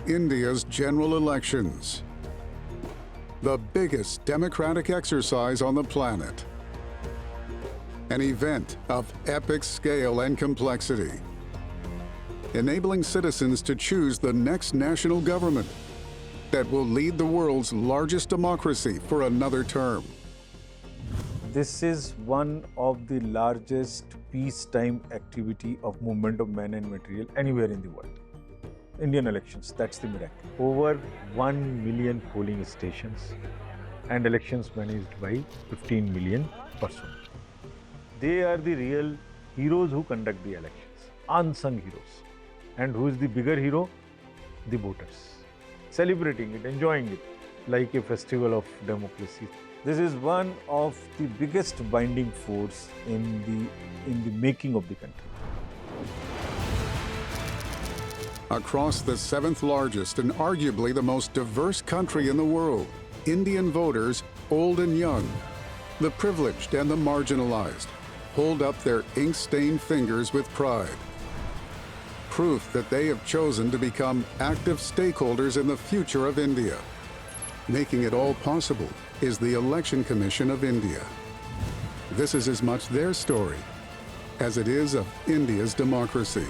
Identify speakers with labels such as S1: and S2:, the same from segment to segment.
S1: India's general elections, the biggest democratic exercise on the planet. An event of epic scale and complexity, enabling citizens to choose the next national government that will lead the world's largest democracy for another term.
S2: This is one of the largest peacetime activity of movement of man and material anywhere in the world. Indian elections, that's the miracle. Over 1 million polling stations and elections managed by 15 million persons. They are the real heroes who conduct the elections, unsung heroes. And who is the bigger hero? The voters. Celebrating it, enjoying it like a festival of democracy. This is one of the biggest binding force in the making of the country.
S1: Across the 7th largest and arguably the most diverse country in the world, Indian voters, old and young, the privileged and the marginalized, hold up their ink-stained fingers with pride. Proof that they have chosen to become active stakeholders in the future of India. Making it all possible is the Election Commission of India. This is as much their story as it is of India's democracy.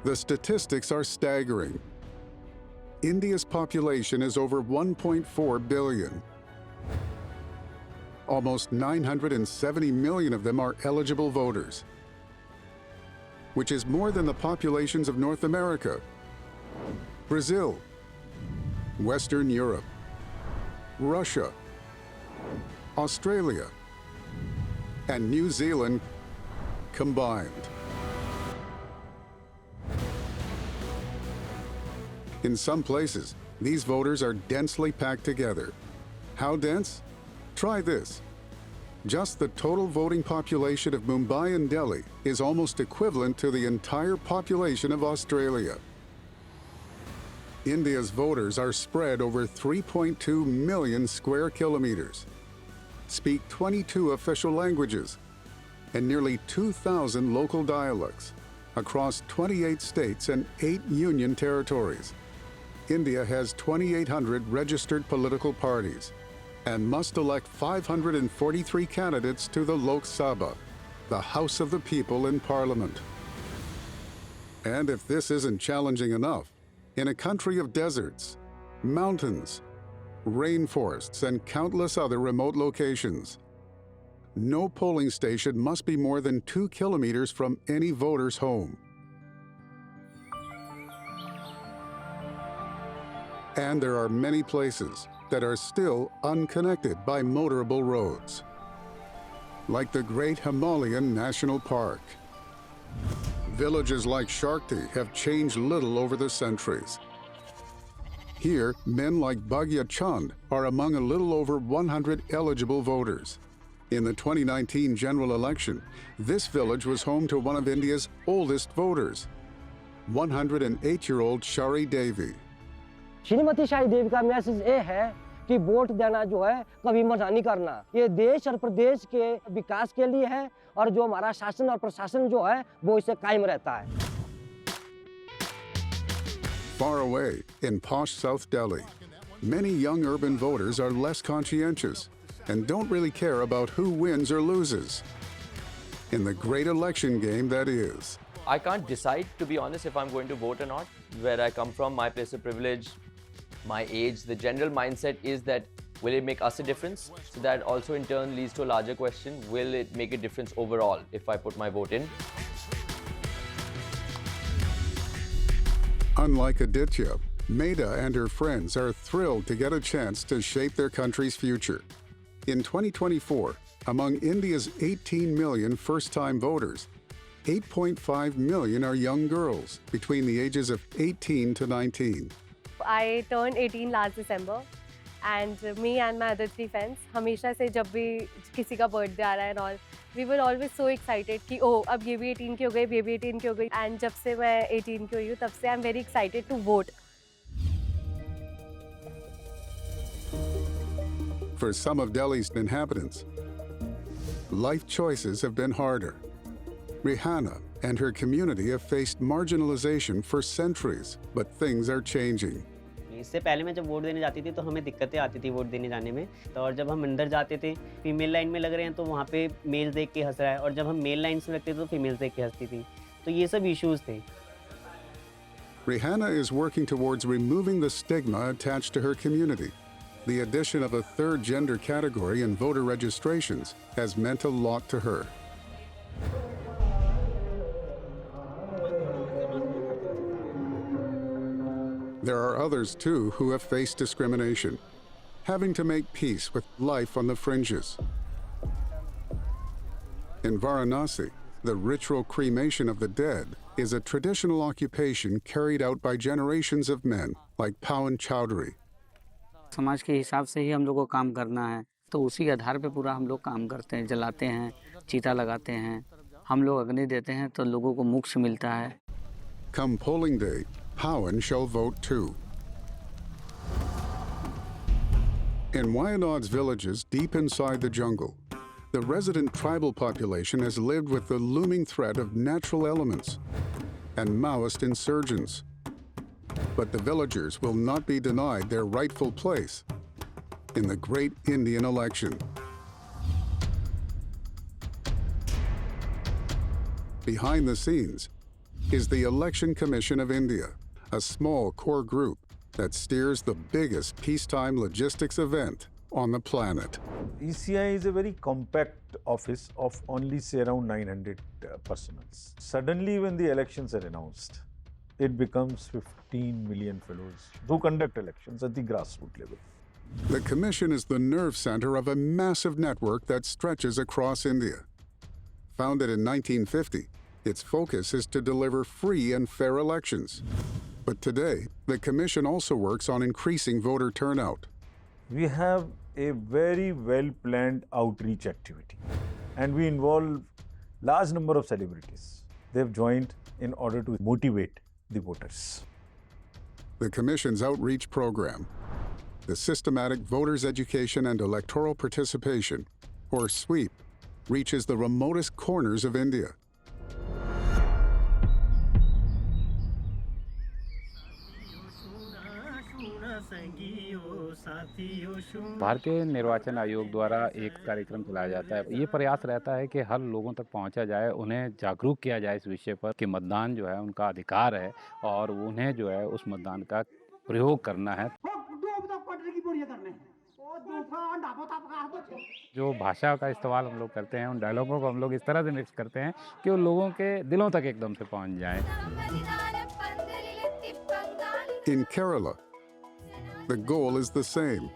S1: The statistics are staggering. India's population is over 1.4 billion. Almost 970 million of them are eligible voters, which is more than the populations of North America, Brazil, Western Europe, Russia, Australia, and New Zealand combined. In some places, these voters are densely packed together. How dense? Try this. Just the total voting population of Mumbai and Delhi is almost equivalent to the entire population of Australia. India's voters are spread over 3.2 million square kilometers, speak 22 official languages, and nearly 2,000 local dialects across 28 states and 8 union territories. India has 2,800 registered political parties and must elect 543 candidates to the Lok Sabha, the House of the People in Parliament. And if this isn't challenging enough, in a country of deserts, mountains, rainforests, and countless other remote locations, no polling station must be more than 2 kilometers from any voter's home. And there are many places that are still unconnected by motorable roads, like the Great Himalayan National Park. Villages like Shakti have changed little over the centuries. Here, men like Bhagya Chand are among a little over 100 eligible voters. In the 2019 general election, this village was home to one of India's oldest voters, 108-year-old Shari Devi.
S3: Shrimati शाही देवी का message ये है कि vote देना जो है कभी मना नहीं करना। ये देश और प्रदेश के विकास के लिए है और जो हमारा शासन और प्रशासन जो है वो इसे कायम रहता है।
S1: Far away in posh South Delhi, many young urban voters are less conscientious and don't really care about who wins or loses in the great election game that is.
S4: I can't decide, to be honest, if I'm going to vote or not. Where I come from, my place of privilege, my age, the general mindset is that will it make us a difference? So that also in turn leads to a larger question, will it make a difference overall if I put my vote in?
S1: Unlike Aditya, Maida and her friends are thrilled to get a chance to shape their country's future. In 2024, among India's 18 million first-time voters, 8.5 million are young girls between the ages of 18 to 19.
S5: I turned 18 last December and me and my other 3 friends, हमेशा से जब भी किसी का birthday आ रहा है and all, we were always so excited कि oh अब ये भी 18 की हो गई, ये भी 18 की हो गई, and जब से मैं 18 की हुई हूँ तब से I'm very excited to vote.
S1: For some of Delhi's inhabitants, life choices have been harder. Rihanna and her community have faced marginalization for centuries, but things are changing.
S6: इससे पहले मैं जब वोट देने जाती थी तो हमें दिक्कतें आती थी वोट देने जाने में, तो और जब हम अंदर जाते थे फीमेल लाइन में लग रहे हैं तो वहाँ पे मेल देख के हंस रहा है, और जब हम मेल लाइन में लगते थे तो फीमेल देख के हंसती थी, तो ये सब इश्यूज थे.
S1: Rihanna is working towards removing the stigma attached to her community. The addition of a third gender category in voter registrations has meant a lot to her. There are others too who have faced discrimination, having to make peace with life on the fringes. In Varanasi, the ritual cremation of the dead is a traditional occupation carried out by generations of men like Pawan Chowdhury.
S7: समाज के हिसाब से ही हम लोग को काम करना है, तो उसी आधार पे पूरा हम लोग काम करते हैं, जलाते हैं, चीता लगाते हैं, हम लोग अग्नि देते हैं तो लोगों को मोक्ष मिलता है.
S1: Come polling day, Pawan shall vote too. In Wayanad's villages deep inside the jungle, the resident tribal population has lived with the looming threat of natural elements and Maoist insurgents. But the villagers will not be denied their rightful place in the great Indian election. Behind the scenes is the Election Commission of India, a small core group that steers the biggest peacetime logistics event on the planet.
S2: ECI is a very compact office of only say around 900 personnel. Suddenly when the elections are announced, it becomes 15 million fellows who conduct elections at the grassroots level.
S1: The commission is the nerve center of a massive network that stretches across India. Founded in 1950, its focus is to deliver free and fair elections. But today, the commission also works on increasing voter turnout.
S2: We have a very well-planned outreach activity, and we involve large number of celebrities. They've joined in order to motivate the voters.
S1: The Commission's outreach program, the Systematic Voters Education and Electoral Participation, or SWEEP, reaches the remotest corners of India.
S8: भारतीय निर्वाचन आयोग द्वारा एक कार्यक्रम चलाया जाता है. ये प्रयास रहता है कि हर लोगों तक पहुंचा जाए, उन्हें जागरूक किया जाए इस विषय पर कि मतदान जो है उनका अधिकार है और उन्हें जो है उस मतदान का प्रयोग करना है. जो भाषा का इस्तेमाल हम लोग करते हैं, उन डायलॉगों को हम लोग इस तरह से मिक्स करते हैं कि वो लोगों के दिलों तक एकदम से पहुंच जाए.
S1: In Kerala, the goal is the same.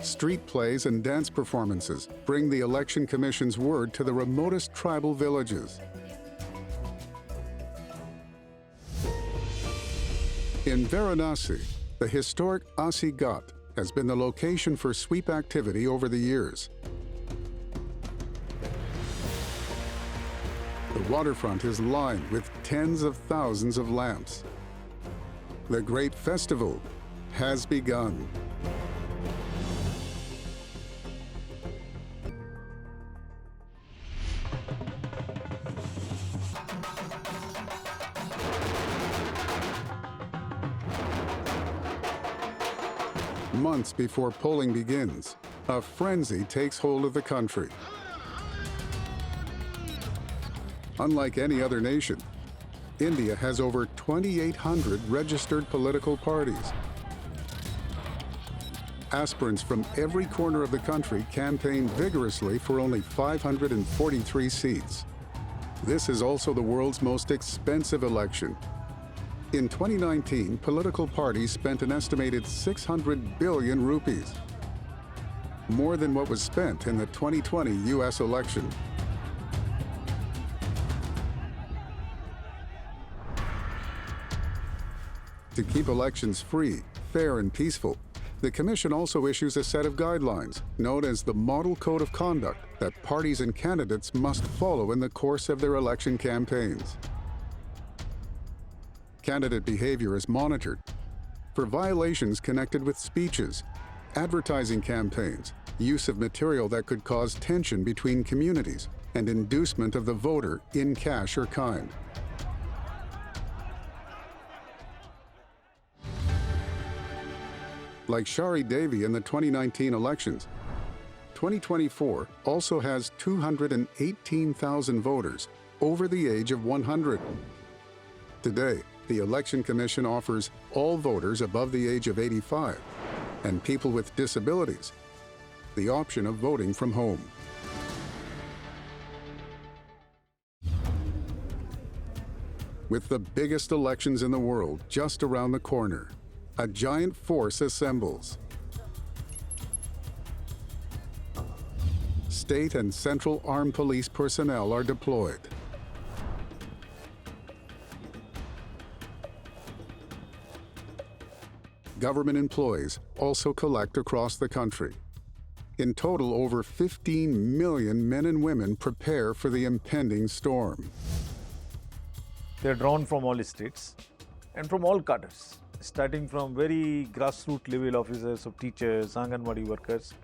S1: Street plays and dance performances bring the Election Commission's word to the remotest tribal villages. In Varanasi, the historic Asi Ghat has been the location for sweep activity over the years. The waterfront is lined with tens of thousands of lamps. The great festival has begun. Months before polling begins, a frenzy takes hold of the country. Unlike any other nation, India has over 2,800 registered political parties. Aspirants from every corner of the country campaign vigorously for only 543 seats. This is also the world's most expensive election. In 2019, political parties spent an estimated 600 billion rupees, more than what was spent in the 2020 US election. To keep elections free, fair, and peaceful, the Commission also issues a set of guidelines known as the Model Code of Conduct that parties and candidates must follow in the course of their election campaigns. Candidate behavior is monitored for violations connected with speeches, advertising campaigns, use of material that could cause tension between communities, and inducement of the voter in cash or kind. Like Shari Devi in the 2019 elections, 2024 also has 218,000 voters over the age of 100. Today, the Election Commission offers all voters above the age of 85 and people with disabilities the option of voting from home. With the biggest elections in the world just around the corner, a giant force assembles. State and central armed police personnel are deployed. Government employees also collect across the country. In total, over 15 million men and women prepare for the impending storm.
S2: They are drawn from all states and from all cadres, starting from very grassroots level officers of teachers, Anganwadi workers,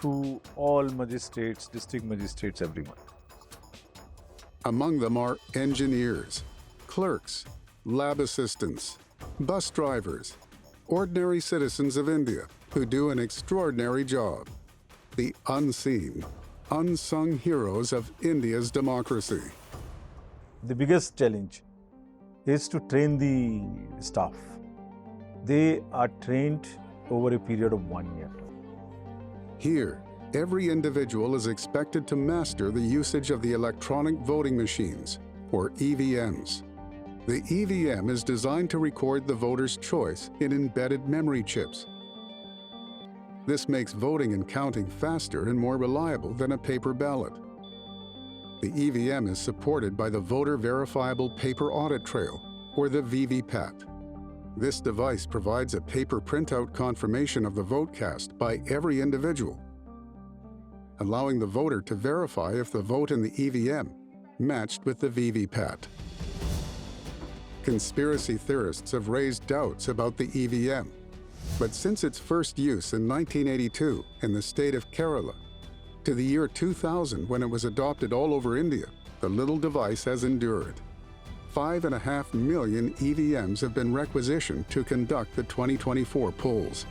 S2: to all magistrates, district magistrates, everyone.
S1: Among them are engineers, clerks, lab assistants, bus drivers, ordinary citizens of India who do an extraordinary job. The unseen, unsung heroes of India's democracy.
S2: The biggest challenge is to train the staff. They are trained over a period of 1 year.
S1: Here, every individual is expected to master the usage of the electronic voting machines, or EVMs. The EVM is designed to record the voter's choice in embedded memory chips. This makes voting and counting faster and more reliable than a paper ballot. The EVM is supported by the Voter Verifiable Paper Audit Trail, or the VVPAT. This device provides a paper printout confirmation of the vote cast by every individual, allowing the voter to verify if the vote in the EVM matched with the VVPAT. Conspiracy theorists have raised doubts about the EVM, but since its first use in 1982 in the state of Kerala, to the year 2000 when it was adopted all over India, the little device has endured. 5.5 million EVMs have been requisitioned to conduct the 2024 polls.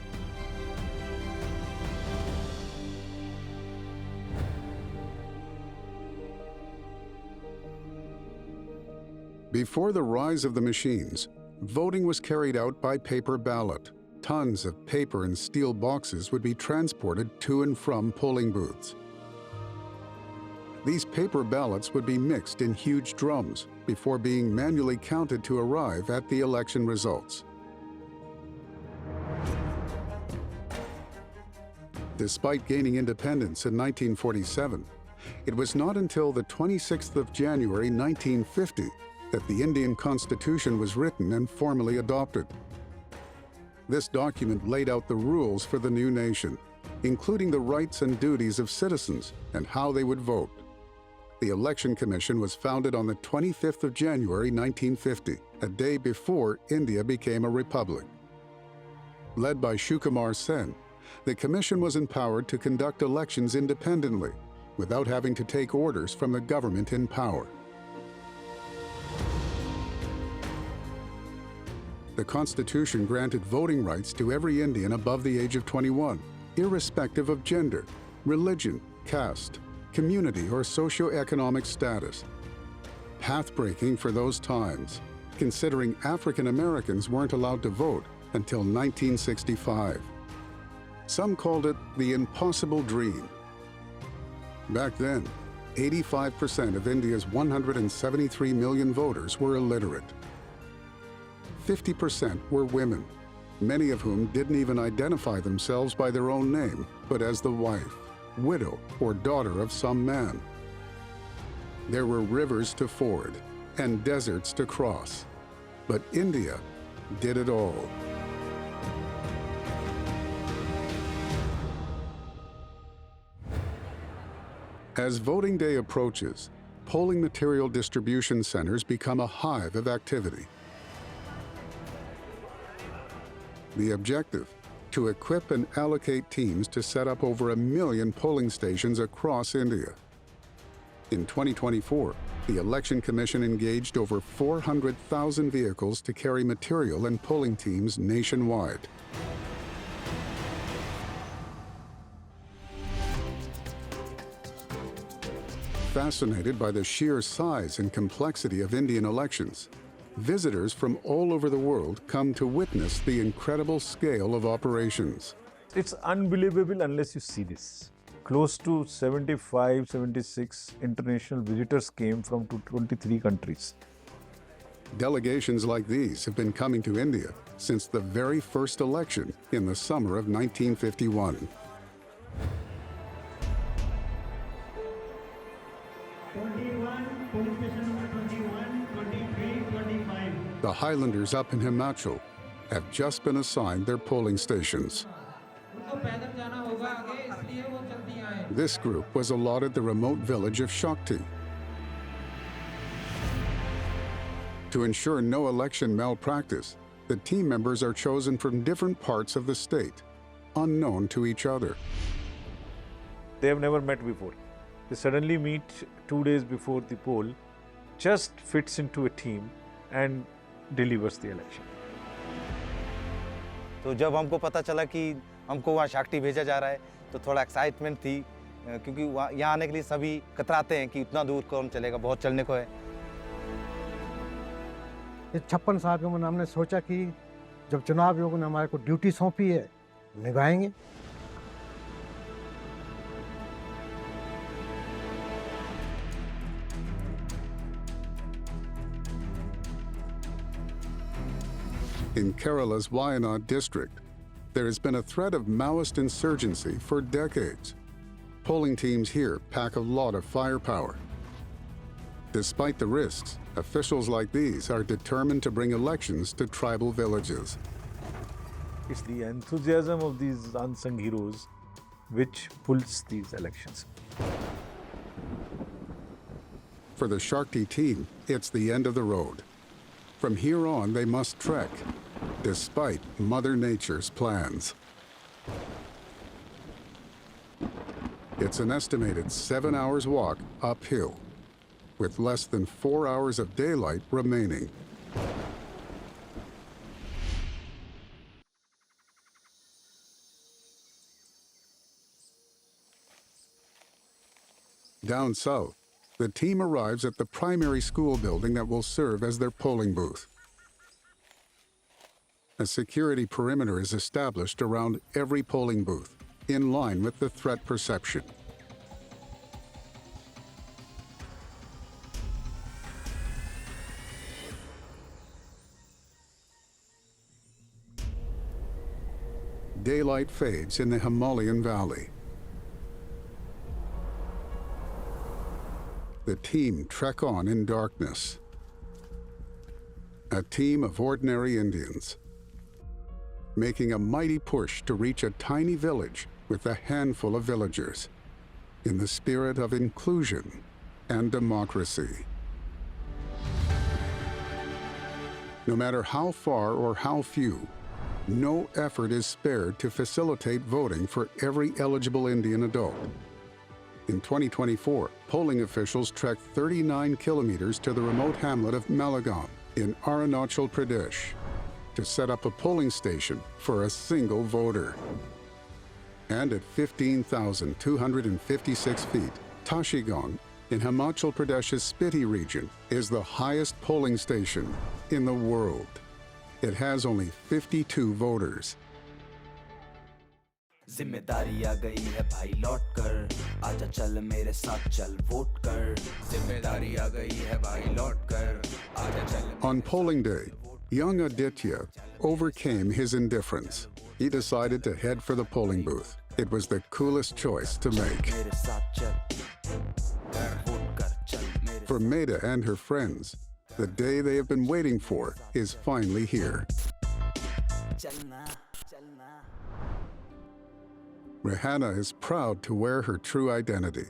S1: Before the rise of the machines, voting was carried out by paper ballot. Tons of paper and steel boxes would be transported to and from polling booths. These paper ballots would be mixed in huge drums before being manually counted to arrive at the election results. Despite gaining independence in 1947, it was not until the 26th of January 1950 that the Indian Constitution was written and formally adopted. This document laid out the rules for the new nation, including the rights and duties of citizens and how they would vote. The Election Commission was founded on the 25th of January 1950, a day before India became a republic. Led by Shukumar Sen, the commission was empowered to conduct elections independently, without having to take orders from the government in power. The Constitution granted voting rights to every Indian above the age of 21, irrespective of gender, religion, caste, community, or socioeconomic status. Path-breaking for those times, considering African Americans weren't allowed to vote until 1965. Some called it the impossible dream. Back then, 85% of India's 173 million voters were illiterate. 50% were women, many of whom didn't even identify themselves by their own name, but as the wife, widow, or daughter of some man. There were rivers to ford and deserts to cross, but India did it all. As voting day approaches, polling material distribution centers become a hive of activity. The objective: to equip and allocate teams to set up over 1 million polling stations across India. In 2024, the Election Commission engaged over 400,000 vehicles to carry material and polling teams nationwide. Fascinated by the sheer size and complexity of Indian elections, visitors from all over the world come to witness the incredible scale of operations.
S2: It's unbelievable unless you see this. Close to 75, 76 international visitors came from 23 countries.
S1: Delegations like these have been coming to India since the very first election in the summer of 1951. The Highlanders up in Himachal have just been assigned their polling stations. This group was allotted the remote village of Shakti. To ensure no election malpractice, the team members are chosen from different parts of the state, unknown to each other.
S2: They have never met before. They suddenly meet 2 days before the poll, just fits into a team and delivers the election.
S9: तो जब हमको पता चला कि हमको वहाँ शाक्टी भेजा जा रहा है तो थोड़ा एक्साइटमेंट थी क्योंकि यहाँ आने के लिए सभी कतराते हैं कि इतना दूर कौन चलेगा, बहुत चलने को है।
S10: इस 56 साल की उम्र में हमने सोचा कि जब चुनाव आयोग ने हमारे को ड्यूटी सौंपी है, निभाएंगे।
S1: In Kerala's Wayanad district, there has been a threat of Maoist insurgency for decades. Polling teams here pack a lot of firepower. Despite the risks, officials like these are determined to bring elections to tribal villages.
S2: It's the enthusiasm of these unsung heroes which pulls these elections.
S1: For the Shakti team, it's the end of the road. From here on, they must trek, despite Mother Nature's plans. It's an estimated 7 hours walk uphill, with less than 4 hours of daylight remaining. Down south, the team arrives at the primary school building that will serve as their polling booth. A security perimeter is established around every polling booth, in line with the threat perception. Daylight fades in the Himalayan valley. The team trek on in darkness. A team of ordinary Indians, making a mighty push to reach a tiny village with a handful of villagers, in the spirit of inclusion and democracy. No matter how far or how few, no effort is spared to facilitate voting for every eligible Indian adult. In 2024, polling officials trekked 39 kilometers to the remote hamlet of Malagam in Arunachal Pradesh to set up a polling station for a single voter. And at 15,256 feet, Tashigaon in Himachal Pradesh's Spiti region is the highest polling station in the world. It has only 52 voters.
S11: जिम्मेदारी आ गई है भाई लौट कर आजा चल मेरे साथ चल वोट कर जिम्मेदारी आ गई है भाई लौट कर आजा चल
S1: On polling day, young Aditya overcame his indifference. He decided to head for the polling booth. It was the coolest choice to make. For Maida and her friends, the day they have been waiting for is finally here. Rehanna is proud to wear her true identity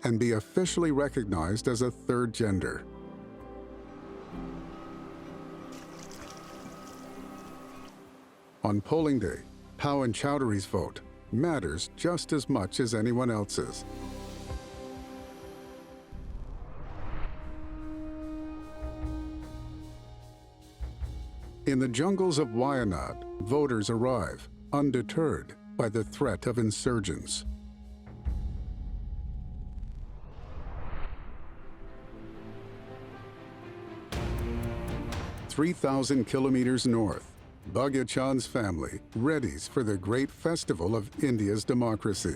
S1: and be officially recognized as a third gender. On polling day, Pau and Chowdhury's vote matters just as much as anyone else's. In the jungles of Wayanad, voters arrive, undeterred by the threat of insurgents. "3,000 kilometers north, Bhagya Chand's family readies for the great festival of India's democracy.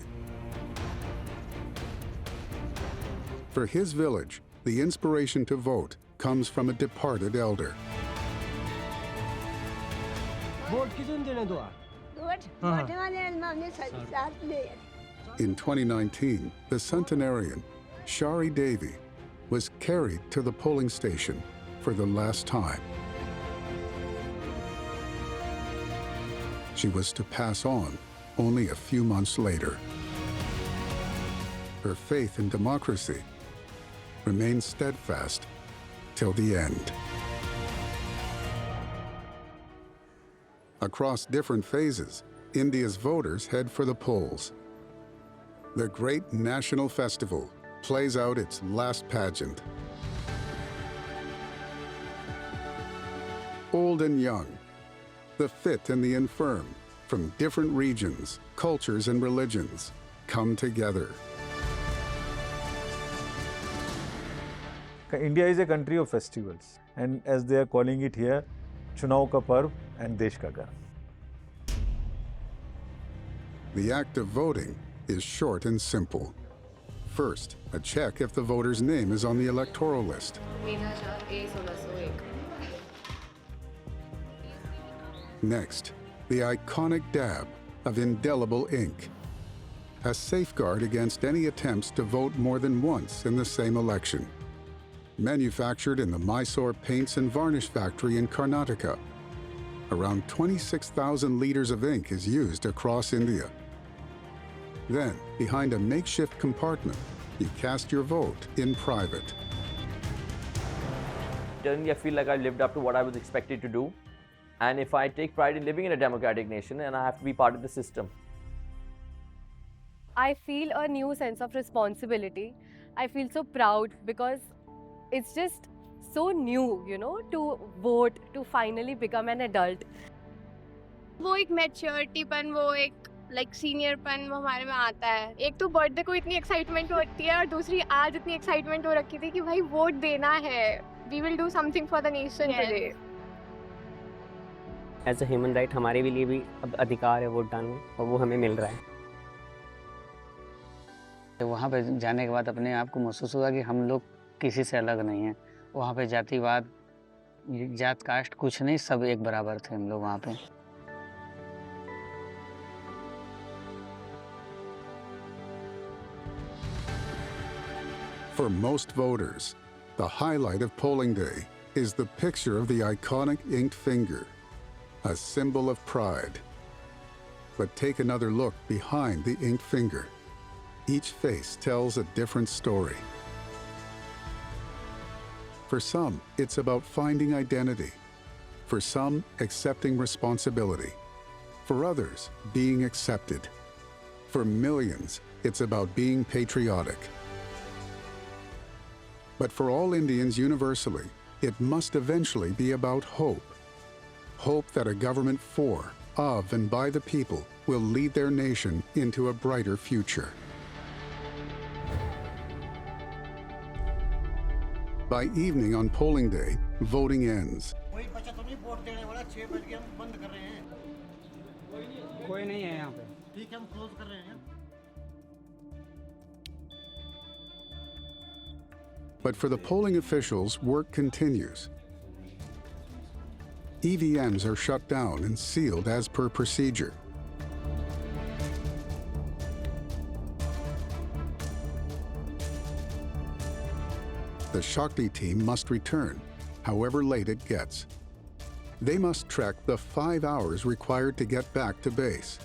S1: For his village, the inspiration to vote comes from a departed elder. In 2019, the centenarian, Shari Devi, was carried to the polling station for the last time. She was to pass on only a few months later. Her faith in democracy remained steadfast till the end. Across different phases, India's voters head for the polls. The great national festival plays out its last pageant. Old and young, the fit and the infirm, from different regions, cultures, and religions, come together.
S2: India is a country of festivals, and as they are calling it here, Chunav ka Parv and Desh ka Garv.
S1: The act of voting is short and simple. First, a check if the voter's name is on the electoral list. Next, the iconic dab of indelible ink, a safeguard against any attempts to vote more than once in the same election. Manufactured in the Mysore Paints and Varnish Factory in Karnataka, around 26,000 liters of ink is used across India. Then, behind a makeshift compartment, you cast your vote in private.
S4: Internally, I feel like I lived up to what I was expected to do. And if I take pride in living in a democratic nation, and I have to be part of the system.
S5: I feel a new sense of responsibility. I feel so proud because it's just so new, you know, to vote, to finally become an adult.
S12: वो एक मैच्योरिटीपन, वो एक like सीनियरपन हमारे में आता है. एक तो बर्थडे को इतनी एक्साइटमेंट होती है और दूसरी आज इतनी एक्साइटमेंट हो रखी थी कि भाई वोट देना है. We will do something for the nation today.
S6: As a human right हमारे लिए भी अब अधिकार है वोट डालने और वो हमें मिल रहा है.
S7: वहाँ पे जाने के बाद अपने आप को महसूस हुआ कि हम लोग किसी से अलग नहीं हैं. वहाँ पे जातिवाद, जात कास्ट कुछ नहीं, सब एक बराबर थे हम लोग वहाँ पे.
S1: For most voters, the highlight of polling day is the picture of the iconic inked finger, a symbol of pride. But take another look behind the inked finger. Each face tells a different story. For some, it's about finding identity. For some, accepting responsibility. For others, being accepted. For millions, it's about being patriotic. But for all Indians universally, it must eventually be about hope. Hope that a government for, of, and by the people will lead their nation into a brighter future. By evening on polling day, voting ends. But for the polling officials, work continues. EVMs are shut down and sealed as per procedure. The Shakti team must return, however late it gets. They must trek the 5 hours required to get back to base,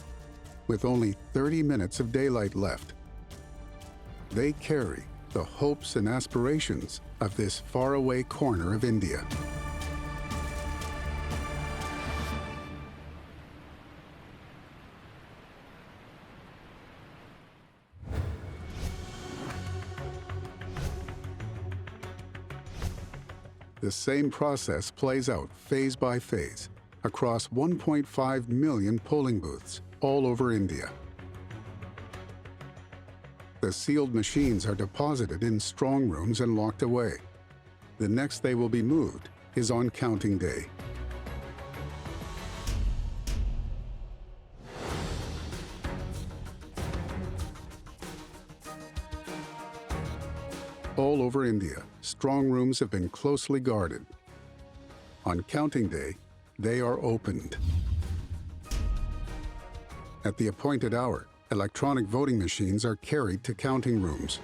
S1: with only 30 minutes of daylight left. They carry the hopes and aspirations of this faraway corner of India. The same process plays out phase by phase across 1.5 million polling booths all over India. The sealed machines are deposited in strong rooms and locked away. The next they will be moved is on counting day. All over India, strong rooms have been closely guarded. On counting day, they are opened. At the appointed hour, electronic voting machines are carried to counting rooms.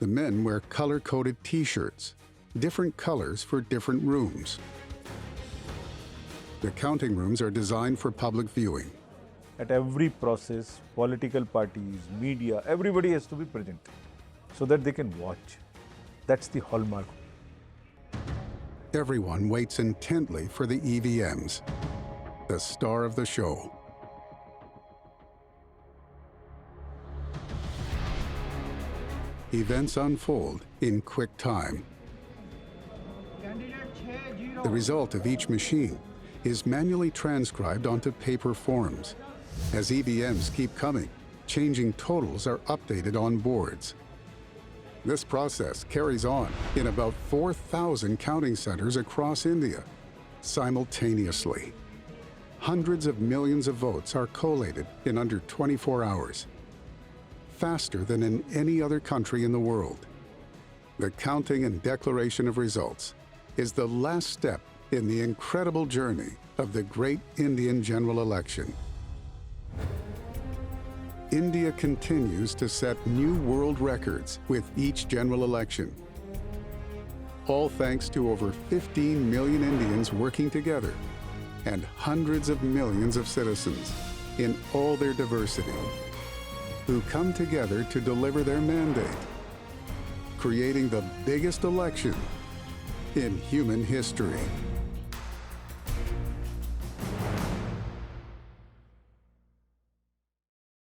S1: The men wear color-coded T-shirts, different colors for different rooms. The counting rooms are designed for public viewing.
S2: At every process, political parties, media, everybody has to be present so that they can watch. That's the hallmark.
S1: Everyone waits intently for the EVMs, the star of the show. Events unfold in quick time. The result of each machine is manually transcribed onto paper forms. As EVMs keep coming, changing totals are updated on boards. This process carries on in about 4,000 counting centers across India simultaneously. Hundreds of millions of votes are collated in under 24 hours, faster than in any other country in the world. The counting and declaration of results is the last step in the incredible journey of the great Indian general election. India continues to set new world records with each general election. All thanks to over 15 million Indians working together and hundreds of millions of citizens in all their diversity who come together to deliver their mandate, creating the biggest election in human history.